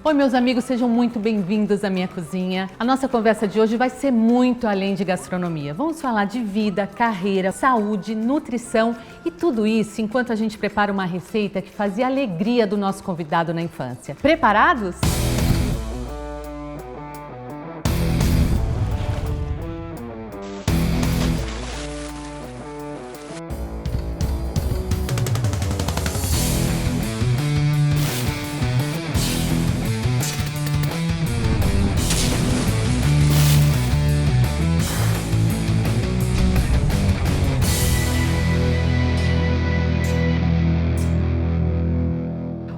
Oi, meus amigos, sejam muito bem-vindos à minha cozinha. A nossa conversa de hoje vai ser muito além de gastronomia. Vamos falar de vida, carreira, saúde, nutrição e tudo isso enquanto a gente prepara uma receita que fazia a alegria do nosso convidado na infância. Preparados?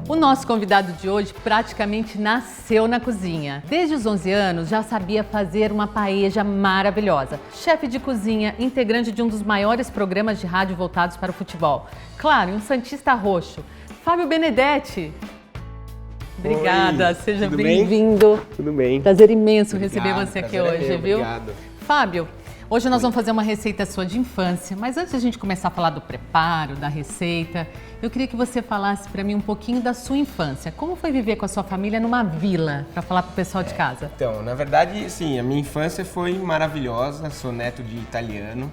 O nosso convidado de hoje praticamente nasceu na cozinha. Desde os 11 anos já sabia fazer uma paella maravilhosa. Chefe de cozinha, integrante de um dos maiores programas de rádio voltados para o futebol. Claro, um santista roxo. Fábio Benedetti. Obrigada, Oi, seja bem-vindo. Tudo bem. Prazer imenso Obrigado, receber você aqui prazer hoje, é meu, viu? Obrigado. Fábio, hoje nós vamos fazer uma receita sua de infância, mas antes de a gente começar a falar do preparo, da receita, eu queria que você falasse para mim um pouquinho da sua infância. Como foi viver com a sua família numa vila, para falar para o pessoal de casa? Então, na verdade, sim, a minha infância foi maravilhosa, sou neto de italiano.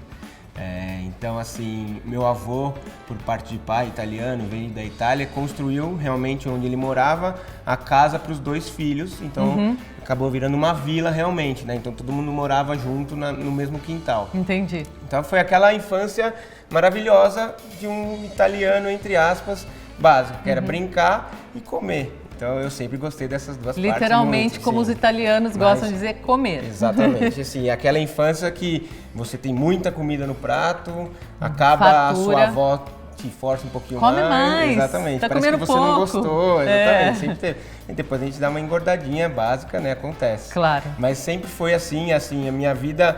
Então, assim, meu avô, por parte de pai italiano, veio da Itália, construiu realmente onde ele morava a casa para os dois filhos. Então, acabou virando uma vila realmente, né? Então, todo mundo morava junto no mesmo quintal. Entendi. Então, foi aquela infância maravilhosa de um italiano, entre aspas, básico, que era brincar e comer. Então, eu sempre gostei dessas duas partes. Literalmente, muito, como sim. os italianos gostam de dizer, comer. Exatamente, assim, aquela infância que você tem muita comida no prato, acaba Fatura. a sua avó te força um pouquinho Come mais. Exatamente, Tá parece que comendo você não pouco. gostou, exatamente, sempre teve. E depois a gente dá uma engordadinha básica, né, acontece. Claro. Mas sempre foi assim, a minha vida,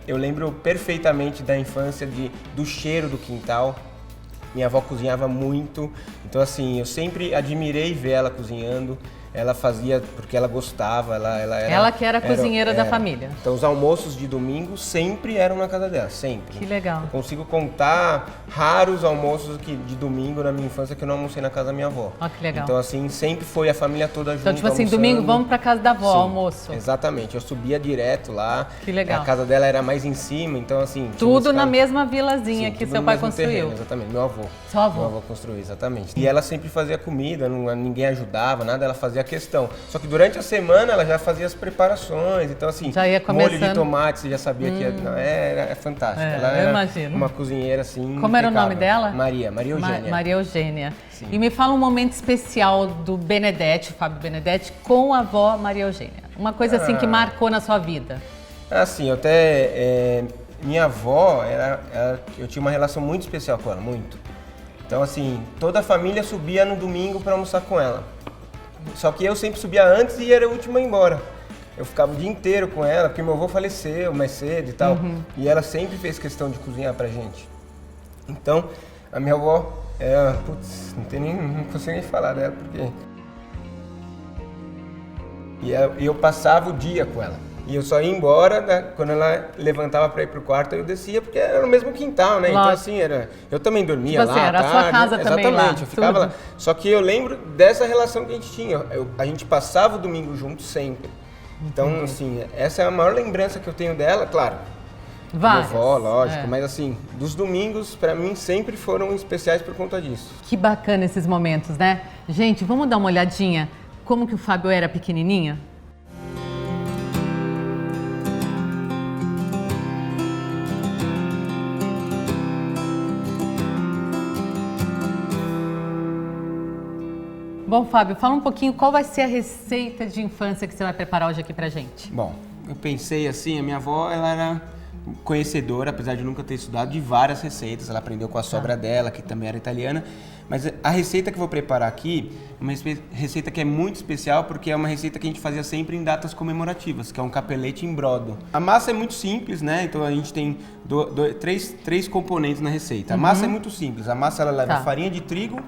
eu lembro perfeitamente da infância, do cheiro do quintal. Minha avó cozinhava muito, então assim, eu sempre admirei ver ela cozinhando. Ela fazia porque ela gostava, Ela que era a cozinheira da família. Então os almoços de domingo sempre eram na casa dela, sempre. Que legal. Eu consigo contar raros almoços de domingo na minha infância que eu não almocei na casa da minha avó. Ó, que legal. Então assim, sempre foi a família toda junto. Então, tipo assim, almoçando. domingo vamos pra casa da avó, Sim, almoço. Exatamente, eu subia direto lá. Que legal. A casa dela era mais em cima, então assim... tinha Tudo uma na escala- mesma vilazinha que tudo seu no pai mesmo construiu. terreno, exatamente, meu avô. Seu avô. Meu avô construiu, exatamente. E ela sempre fazia comida, ninguém ajudava, nada, ela fazia questão. Só que durante a semana ela já fazia as preparações, então assim, Já ia molho de começando. tomate, você já sabia que é fantástico. Ela eu era imagino. uma cozinheira assim. Como era o nome impecável. dela? Maria Eugênia. Maria Eugênia. Sim. E me fala um momento especial do Benedetti, Fábio Benedetti, com a avó Maria Eugênia. Uma coisa assim que marcou na sua vida. Assim, eu até. Minha avó, eu tinha uma relação muito especial com ela, muito. Então, assim, toda a família subia no domingo para almoçar com ela. Só que eu sempre subia antes e era o último a ir embora. Eu ficava o dia inteiro com ela, porque meu avô faleceu mais cedo e tal. E ela sempre fez questão de cozinhar pra gente. Então, a minha avó, não consigo nem falar dela, porque... E eu passava o dia com ela. E eu só ia embora, né, quando ela levantava para ir pro quarto, eu descia, porque era no mesmo quintal, né? Lógico. Então assim, eu também dormia Tipo assim, lá era à a sua tarde. casa também lá, Exatamente, eu ficava tudo. lá. Só que eu lembro dessa relação que a gente tinha. A gente passava o domingo juntos sempre. Então, assim, essa é a maior lembrança que eu tenho dela, claro. Várias. Minha avó, lógico, mas assim, dos domingos, para mim, sempre foram especiais por conta disso. Que bacana esses momentos, né? Gente, vamos dar uma olhadinha como que o Fábio era pequenininho? Bom, Fábio, fala um pouquinho qual vai ser a receita de infância que você vai preparar hoje aqui pra gente. Bom, eu pensei assim, a minha avó, ela era conhecedora, apesar de nunca ter estudado, de várias receitas. Ela aprendeu com a sogra dela, que também era italiana. Mas a receita que eu vou preparar aqui é uma receita que é muito especial, porque é uma receita que a gente fazia sempre em datas comemorativas, que é um capelete em brodo. A massa é muito simples, né? Então a gente tem três componentes na receita. A massa é muito simples. A massa ela leva farinha de trigo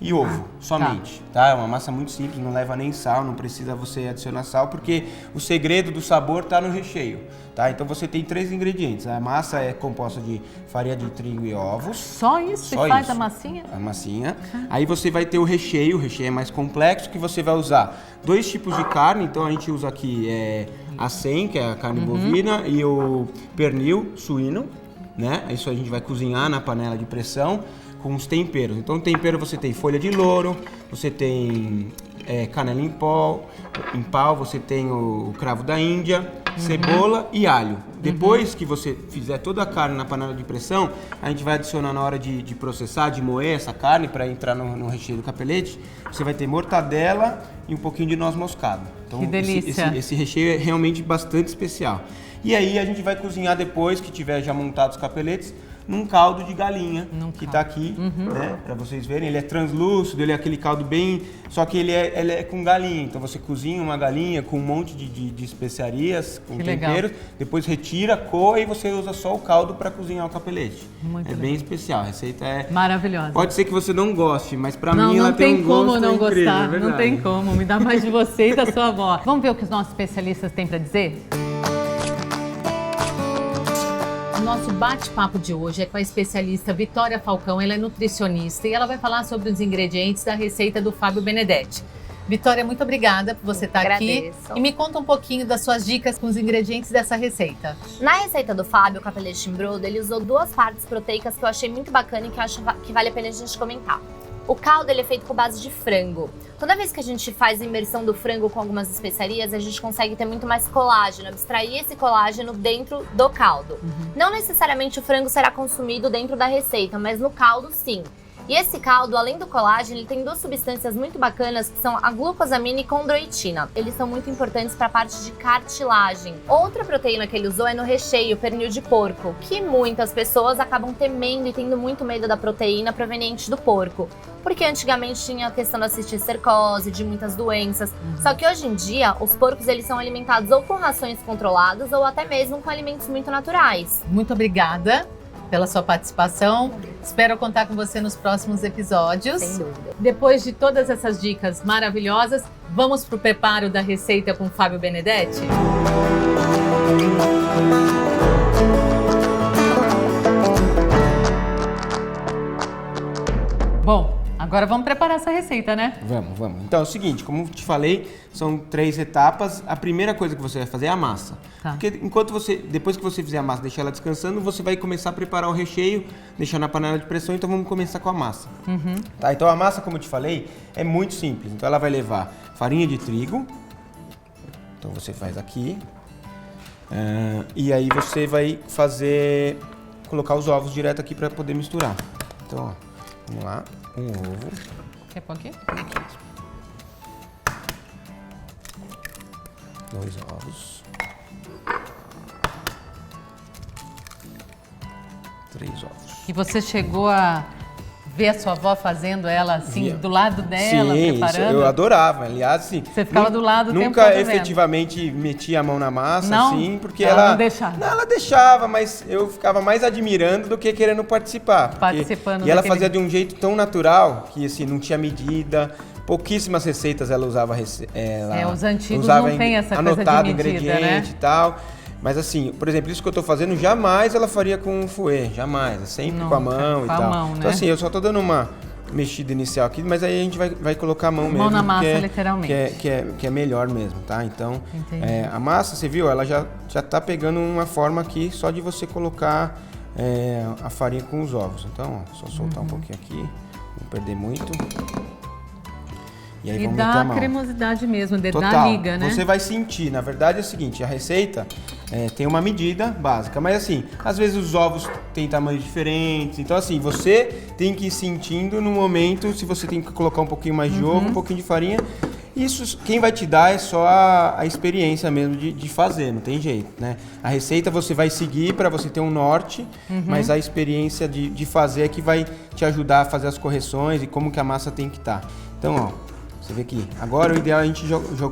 e ovo, somente, tá? É uma massa muito simples, não leva nem sal, não precisa você adicionar sal, porque o segredo do sabor tá no recheio, tá? Então você tem 3 ingredientes. A massa é composta de farinha de trigo e ovos. Só isso? Só faz isso. A massinha? A massinha. Aí você vai ter o recheio é mais complexo, que você vai usar 2 tipos de carne. Então a gente usa aqui acém, que é a carne bovina, e o pernil suíno, né? Isso a gente vai cozinhar na panela de pressão com os temperos. Então, no tempero você tem folha de louro, você tem canela em pau, você tem o cravo da Índia, cebola e alho. Depois que você fizer toda a carne na panela de pressão, a gente vai adicionar na hora de processar, de moer essa carne para entrar no recheio do capelete. Você vai ter mortadela e um pouquinho de noz moscada. Então, que delícia! Esse recheio é realmente bastante especial. E aí a gente vai cozinhar depois que tiver já montado os capeletes num caldo de galinha, que tá aqui, né, pra vocês verem. Ele é translúcido, ele é aquele caldo bem... Só que ele é com galinha, então você cozinha uma galinha com um monte de especiarias, com temperos, depois retira, coa e você usa só o caldo para cozinhar o capelete. Muito legal. Bem especial, a receita é... maravilhosa. Pode ser que você não goste, mas pra mim ela tem um gosto incrível. Não tem como não gostar, não tem como, me dá mais de você e da sua avó. Vamos ver o que os nossos especialistas têm para dizer? O nosso bate-papo de hoje é com a especialista Vitória Falcão. Ela é nutricionista e ela vai falar sobre os ingredientes da receita do Fábio Benedetti. Vitória, muito obrigada por você estar aqui. E me conta um pouquinho das suas dicas com os ingredientes dessa receita. Na receita do Fábio, o capelete em brodo, ele usou 2 partes proteicas que eu achei muito bacana e que eu acho que vale a pena a gente comentar. O caldo ele é feito com base de frango. Toda vez que a gente faz a imersão do frango com algumas especiarias, a gente consegue ter muito mais colágeno, abstrair esse colágeno dentro do caldo. Não necessariamente o frango será consumido dentro da receita, mas no caldo sim. E esse caldo, além do colágeno, ele tem 2 substâncias muito bacanas que são a glucosamina e condroitina. Eles são muito importantes para a parte de cartilagem. Outra proteína que ele usou é no recheio, pernil de porco, que muitas pessoas acabam temendo e tendo muito medo da proteína proveniente do porco. Porque antigamente tinha a questão da cisticercose, de muitas doenças. Só que hoje em dia, os porcos eles são alimentados ou com rações controladas ou até mesmo com alimentos muito naturais. Muito obrigada pela sua participação. Espero contar com você nos próximos episódios. Sem dúvida. Depois de todas essas dicas maravilhosas, vamos para o preparo da receita com o Fábio Benedetti? Bom, agora vamos preparar essa receita, né? Vamos. Então é o seguinte, como eu te falei, são 3 etapas. A primeira coisa que você vai fazer é a massa. Porque depois que você fizer a massa, deixar ela descansando, você vai começar a preparar o recheio, deixar na panela de pressão, então vamos começar com a massa. Tá? Então a massa, como eu te falei, é muito simples. Então ela vai levar farinha de trigo, então você faz aqui, e aí você vai colocar os ovos direto aqui para poder misturar. Então, ó, vamos lá, um ovo. Quer pôr aqui? 2 ovos. 3 ovos. E você chegou a ver a sua avó fazendo ela assim, do lado dela, sim, preparando? Sim, eu adorava. Aliás, assim, você ficava do lado o tempo nunca todo efetivamente metia a mão na massa, não? assim, porque ela não deixava. Não, ela deixava, mas eu ficava mais admirando do que querendo participar. Participando. E ela fazia de um jeito tão natural que assim, não tinha medida. Pouquíssimas receitas ela usava. Os antigos não tem essa coisa de medida, anotado ingrediente, né? E tal. Mas assim, por exemplo, isso que eu tô fazendo, jamais ela faria com fouet, jamais. É sempre com a mão e tal. Mão, né? Então assim, eu só tô dando uma mexida inicial aqui, mas aí a gente vai colocar a mão mesmo. Mão na massa, literalmente. Que é melhor mesmo, tá? Então, a massa, você viu, ela já tá pegando uma forma aqui só de você colocar a farinha com os ovos. Então, ó, só soltar um pouquinho aqui, não perder muito. E aí vamos meter a mão. Cremosidade mesmo, Total. Da liga, né? Você vai sentir, na verdade é o seguinte, a receita tem uma medida básica, mas assim, às vezes os ovos têm tamanhos diferentes, então assim, você tem que ir sentindo no momento se você tem que colocar um pouquinho mais de ovo, um pouquinho de farinha. Isso quem vai te dar é só a experiência mesmo de fazer, não tem jeito, né? A receita você vai seguir para você ter um norte, mas a experiência de fazer é que vai te ajudar a fazer as correções e como que a massa tem que estar. Então, ó, você vê aqui. Agora o ideal é a gente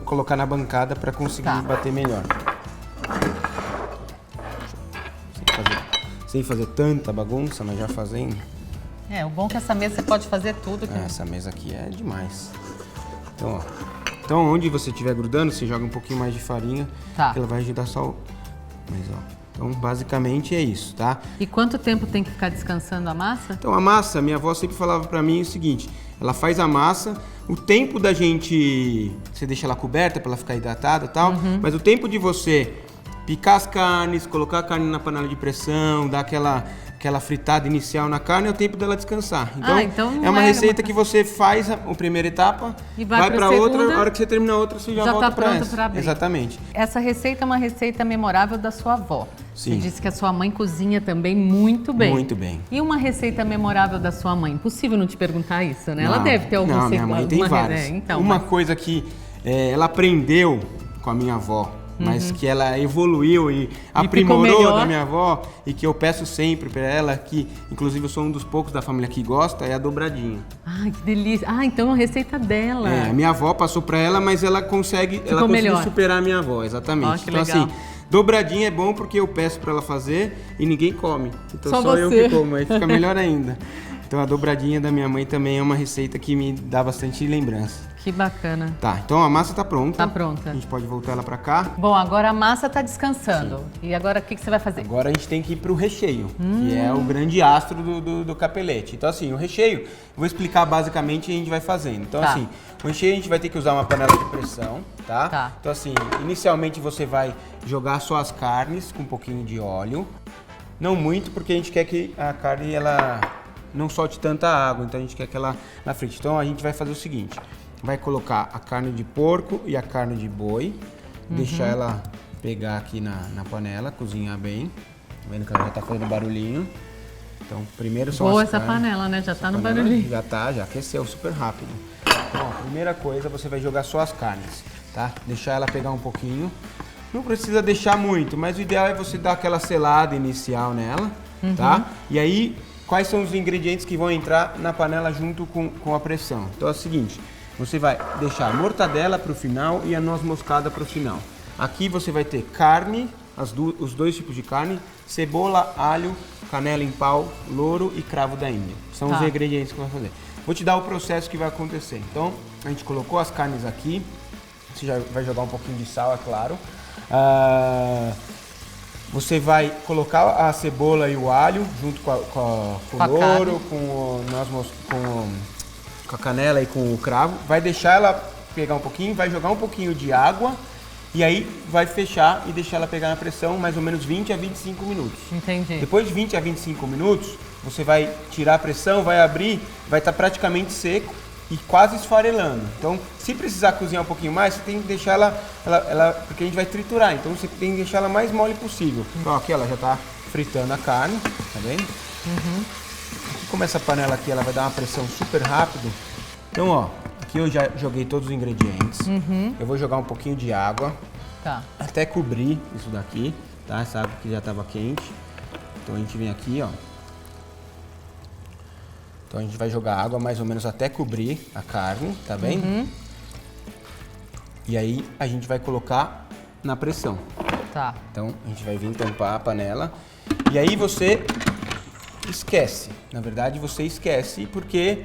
colocar na bancada para conseguir bater melhor. Sem fazer tanta bagunça, mas já fazendo. É, o bom é que essa mesa você pode fazer tudo. Essa mesa aqui é demais. Então, ó. Então, onde você estiver grudando, você joga um pouquinho mais de farinha, Tá. que ela vai ajudar só o... Mas, ó. Então, basicamente é isso, tá? E quanto tempo tem que ficar descansando a massa? Então, a massa, minha avó sempre falava pra mim o seguinte, ela faz a massa, o tempo da gente... Você deixa ela coberta pra ela ficar hidratada e tal, mas o tempo de você picar as carnes, colocar a carne na panela de pressão, dar aquela fritada inicial na carne, é o tempo dela descansar. Então não é uma é receita que você faz a primeira etapa, E vai pra pra outra, segunda, a hora que você termina a outra, você já volta tá pra pronto essa. pra abrir. Exatamente. Essa receita é uma receita memorável da sua avó. Sim. Você disse que a sua mãe cozinha também muito bem. Muito bem. E uma receita memorável da sua mãe? Impossível não te perguntar isso, né? Ela Não, deve ter algum Não, minha mãe tem várias. Então, uma coisa que ela aprendeu com a minha avó, mas que ela evoluiu e aprimorou melhor. da minha avó e que eu peço sempre pra ela, que inclusive eu sou um dos poucos da família que gosta, é a dobradinha. Ai, que delícia. Ah, então é uma receita dela. A minha avó passou pra ela, mas ela conseguiu melhor. superar a minha avó, exatamente. Ó, que então legal. assim, dobradinha é bom porque eu peço pra ela fazer e ninguém come. Então Só só eu você. que como, aí fica melhor ainda. Então a dobradinha da minha mãe também é uma receita que me dá bastante lembrança. Que bacana. Tá, então a massa tá pronta. Tá pronta. A gente pode voltar ela pra cá. Bom, agora a massa tá descansando. E agora o que você vai fazer? Agora a gente tem que ir pro recheio, que é o grande astro do capelete. Então assim, o recheio, eu vou explicar basicamente e a gente vai fazendo. Então Tá. assim, o recheio a gente vai ter que usar uma panela de pressão, tá? Tá. Então assim, inicialmente você vai jogar só as carnes com um pouquinho de óleo. Não muito, porque a gente quer que a carne ela não solte tanta água, então a gente quer que ela na frente. Então a gente vai fazer o seguinte, vai colocar a carne de porco e a carne de boi, deixar ela pegar aqui na panela, cozinhar bem. Tá vendo que ela já tá fazendo barulhinho? Então, primeiro são Boa as essa carnes. panela, né? Já tá no Panela barulhinho. já aqueceu super rápido. Então, a primeira coisa, você vai jogar só as carnes, tá? Deixar ela pegar um pouquinho. Não precisa deixar muito, mas o ideal é você dar aquela selada inicial nela, tá? E aí, quais são os ingredientes que vão entrar na panela junto com a pressão? Então é o seguinte, você vai deixar a mortadela para o final e a noz moscada para o final. Aqui você vai ter carne, os dois tipos de carne, cebola, alho, canela em pau, louro e cravo da Índia. São os ingredientes que vai fazer. Vou te dar o processo que vai acontecer. Então, a gente colocou as carnes aqui. Você já vai jogar um pouquinho de sal, é claro. Você vai colocar a cebola e o alho junto com o louro, com a canela e com o cravo. Vai deixar ela pegar um pouquinho, vai jogar um pouquinho de água e aí vai fechar e deixar ela pegar na pressão mais ou menos 20 a 25 minutos. Entendi. Depois de 20 a 25 minutos, você vai tirar a pressão, vai abrir, vai estar praticamente seco e quase esfarelando. Então, se precisar cozinhar um pouquinho mais, você tem que deixar ela porque a gente vai triturar, então você tem que deixar ela mais mole possível. Então, aqui ela já está fritando a carne, tá vendo? Aqui, como essa panela aqui, ela vai dar uma pressão super rápido. Então, ó, aqui eu já joguei todos os ingredientes. Eu vou jogar um pouquinho de água, Tá. até cobrir isso daqui, tá? Essa água que já estava quente. Então a gente vem aqui, ó. Então a gente vai jogar água mais ou menos até cobrir a carne, tá bem? E aí a gente vai colocar na pressão. Tá. Então a gente vai vir tampar a panela. E aí você esquece. Na verdade você esquece porque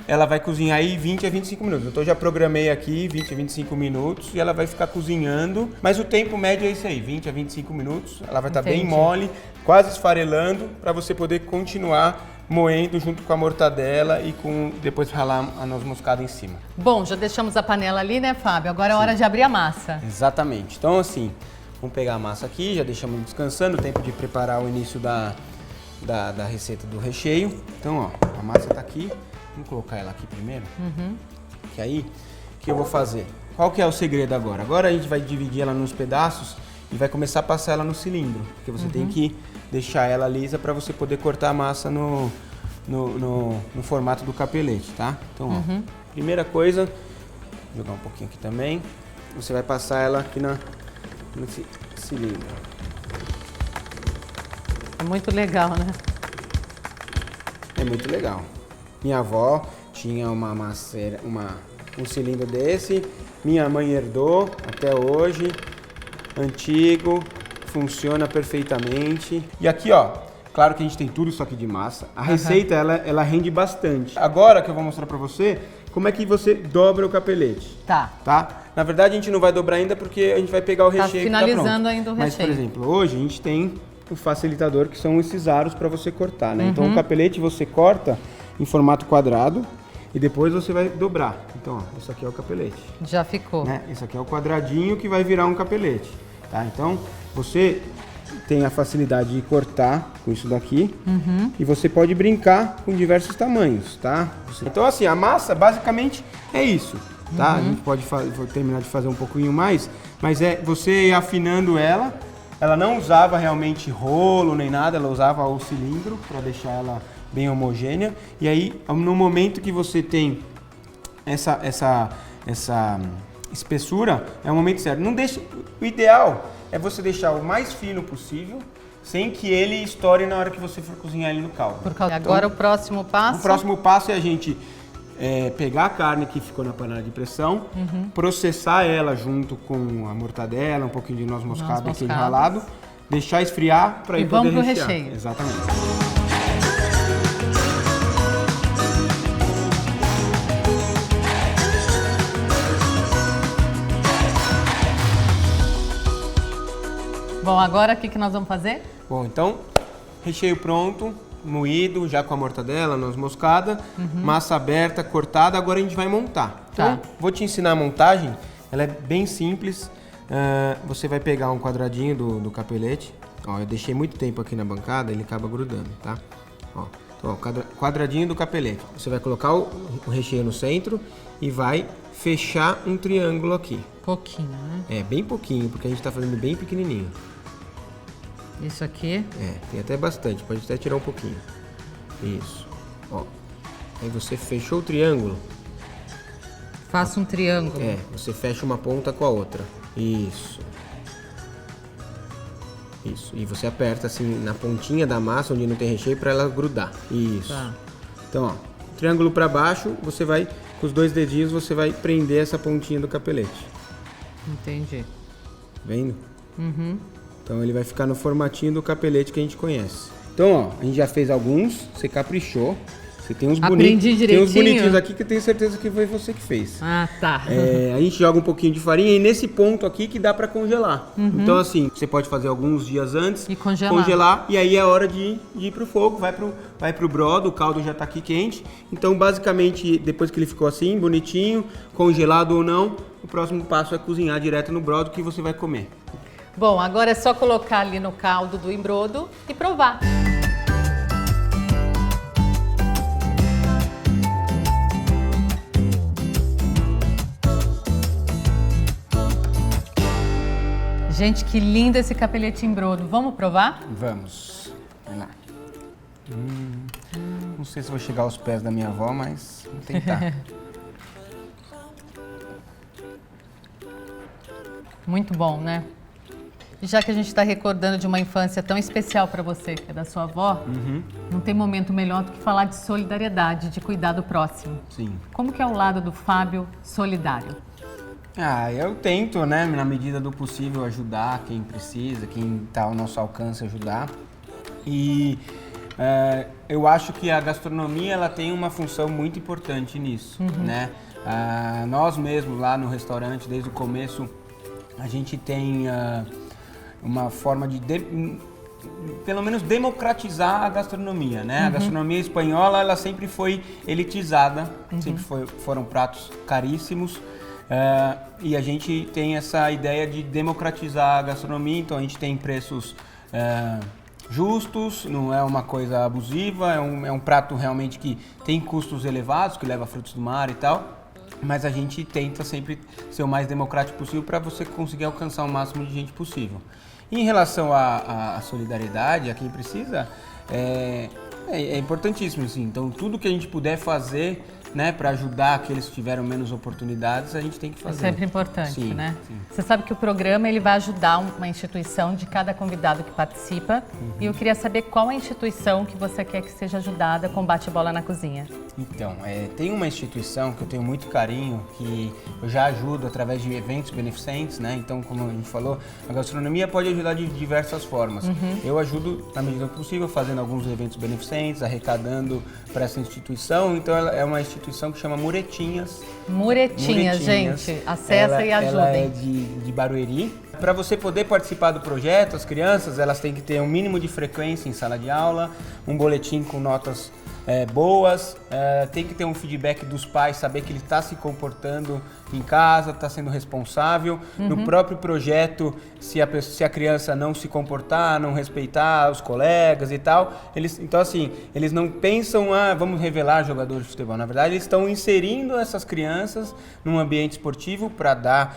ela vai cozinhar aí 20 a 25 minutos. Então eu já programei aqui 20 a 25 minutos e ela vai ficar cozinhando. Mas o tempo médio é isso aí, 20 a 25 minutos. Ela vai estar bem Entendi. mole, quase esfarelando, para você poder continuar moendo junto com a mortadela e depois ralar a noz moscada em cima. Bom, já deixamos a panela ali, né, Fábio? Agora é hora de abrir a massa. Exatamente. Então assim, vamos pegar a massa aqui, já deixamos descansando, tempo de preparar o início da receita do recheio. Então, ó, a massa tá aqui. Vamos colocar ela aqui primeiro. Que aí, o que eu vou fazer? Qual que é o segredo agora? Agora a gente vai dividir ela nos pedaços e vai começar a passar ela no cilindro. Porque você tem que deixar ela lisa para você poder cortar a massa no formato do capelete, tá? Então, ó, primeira coisa, vou jogar um pouquinho aqui também. Você vai passar ela aqui nesse cilindro. É muito legal, né? É muito legal. Minha avó tinha um cilindro desse, minha mãe herdou até hoje, antigo, funciona perfeitamente. E aqui, ó, Claro que a gente tem tudo isso aqui de massa. A receita, ela rende bastante. Agora que eu vou mostrar pra você como é que você dobra o capelete. Tá? Na verdade, a gente não vai dobrar ainda porque a gente vai pegar o recheio que tá pronto. Finalizando ainda o recheio. Mas, por exemplo, hoje a gente tem o facilitador, que são esses aros para você cortar, né? Então, o capelete você corta em formato quadrado e depois você vai dobrar. Então, ó, isso aqui é o capelete. Já ficou. Né? Esse aqui é o quadradinho que vai virar um capelete, tá? Então, você tem a facilidade de cortar com isso daqui e você pode brincar com diversos tamanhos, tá? Então, assim, a massa basicamente é isso, tá? A gente pode vou terminar de fazer um pouquinho mais, mas é você ir afinando ela. Ela não usava realmente rolo nem nada, ela usava o cilindro para deixar ela bem homogênea. E aí, no momento que você tem essa espessura, é o momento certo. Não deixa, o ideal é você deixar o mais fino possível, sem que ele estoure na hora que você for cozinhar ele no caldo. Agora o próximo passo? O próximo passo é a gente pegar a carne que ficou na panela de pressão, processar ela junto com a mortadela, um pouquinho de noz moscada, aquele ralado, deixar esfriar para ir poder rechear. Vamos pro recheio. Exatamente. Bom, agora o que nós vamos fazer? Bom, então, recheio pronto, moído, já com a mortadela, noz moscada, massa aberta, cortada, agora a gente vai montar. Então, vou te ensinar a montagem, ela é bem simples. Você vai pegar um quadradinho do capelete, ó, eu deixei muito tempo aqui na bancada, ele acaba grudando, tá? Ó, então, ó, quadradinho do capelete, você vai colocar o recheio no centro e vai fechar um triângulo aqui. Pouquinho, né? É, bem pouquinho, porque a gente tá fazendo bem pequenininho. Isso aqui? É, tem até bastante, pode até tirar um pouquinho. Isso. Ó. Aí você fechou o triângulo. Faça um triângulo. É, você fecha uma ponta com a outra. Isso. Isso. E você aperta assim na pontinha da massa, onde não tem recheio, para ela grudar. Isso. Tá. Então, ó, triângulo para baixo, você vai, com os 2 dedinhos, você vai prender essa pontinha do capelete. Entendi. Vendo? Então ele vai ficar no formatinho do capelete que a gente conhece. Então, ó, a gente já fez alguns, você caprichou. Você tem uns bonitos. Tem uns bonitinhos aqui que eu tenho certeza que foi você que fez. Ah, tá. A gente joga um pouquinho de farinha e nesse ponto aqui que dá pra congelar. Então, assim, você pode fazer alguns dias antes E congelar. E aí é hora de ir pro fogo, vai pro brodo, o caldo já tá aqui quente. Então, basicamente, depois que ele ficou assim, bonitinho, congelado ou não, o próximo passo é cozinhar direto no brodo que você vai comer. Bom, agora é só colocar ali no caldo do embrodo e provar. Gente, que lindo esse capelete embrodo. Vamos provar? Vamos. Vai lá. Não sei se vou chegar aos pés da minha avó, mas vou tentar. Muito bom, né? E já que a gente está recordando de uma infância tão especial para você, que é da sua avó, não tem momento melhor do que falar de solidariedade, de cuidar do próximo. Sim. Como que é o lado do Fábio solidário? Eu tento, né, na medida do possível, ajudar quem precisa, quem está ao nosso alcance, ajudar. E eu acho que a gastronomia ela tem uma função muito importante nisso, né? Nós mesmos lá no restaurante, desde o começo, a gente tem uma forma de pelo menos democratizar a gastronomia, né? A gastronomia espanhola, ela sempre foi elitizada, sempre foram pratos caríssimos. E a gente tem essa ideia de democratizar a gastronomia, então a gente tem preços justos, não é uma coisa abusiva, é um prato realmente que tem custos elevados, que leva frutos do mar e tal, mas a gente tenta sempre ser o mais democrático possível para você conseguir alcançar o máximo de gente possível. E em relação à solidariedade, a quem precisa, é importantíssimo, assim. Então tudo que a gente puder fazer né, para ajudar aqueles que tiveram menos oportunidades, a gente tem que fazer. É sempre importante, Sim, né? sim. Você sabe que o programa ele vai ajudar uma instituição de cada convidado que participa. E eu queria saber qual a instituição que você quer que seja ajudada com Bate-Bola na Cozinha. Então, tem uma instituição que eu tenho muito carinho, que eu já ajudo através de eventos beneficentes, né? Então, como a gente falou, a gastronomia pode ajudar de diversas formas. Eu ajudo, na medida do possível, fazendo alguns eventos beneficentes, arrecadando para essa instituição. Então, ela é uma instituição que chama Muretinhas. Muretinhas, gente. Acessa e ajudem. Ela é de Barueri. Para você poder participar do projeto, as crianças elas têm que ter um mínimo de frequência em sala de aula, um boletim com notas boas, tem que ter um feedback dos pais, saber que ele está se comportando em casa, está sendo responsável. No próprio projeto, se a criança não se comportar, não respeitar os colegas e tal, então assim, eles não pensam, vamos revelar jogadores de futebol. Na verdade, eles estão inserindo essas crianças num ambiente esportivo para dar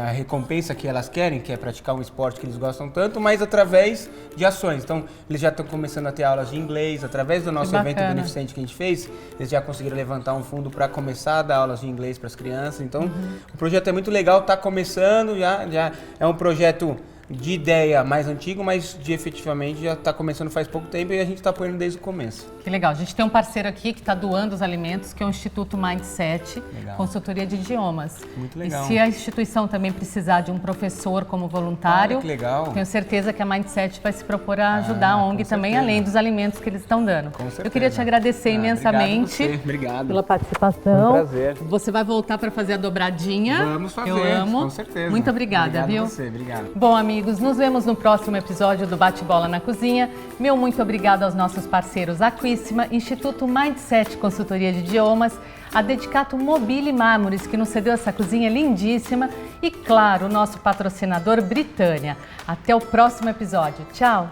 a recompensa que elas querem, que é praticar um esporte que eles gostam tanto, mas através de ações. Então, eles já estão começando a ter aulas de inglês, através do nosso evento beneficente que a gente fez, eles já conseguiram levantar um fundo para começar a dar aulas de inglês para as crianças. Então, o projeto é muito legal, está começando, já é um projeto de ideia mais antigo, mas efetivamente já está começando faz pouco tempo e a gente está apoiando desde o começo. Que legal. A gente tem um parceiro aqui que está doando os alimentos, que é o Instituto Mindset, consultoria de idiomas. Muito legal. E se a instituição também precisar de um professor como voluntário, que legal. Tenho certeza que a Mindset vai se propor a ajudar a ONG também, além dos alimentos que eles estão dando. Com certeza. Eu queria te agradecer imensamente Obrigado pela participação. Foi um prazer. Você vai voltar para fazer a dobradinha. Vamos fazer, Eu amo. com certeza. Muito obrigada, Obrigado viu? a você, obrigado. Bom, amigos, nos vemos no próximo episódio do Bate-Bola na Cozinha. Meu muito obrigado aos nossos parceiros Aquíssima, Instituto Mindset Consultoria de Idiomas, a Dedicato Mobile Mármores, que nos cedeu essa cozinha lindíssima, e, claro, o nosso patrocinador Britânia. Até o próximo episódio. Tchau!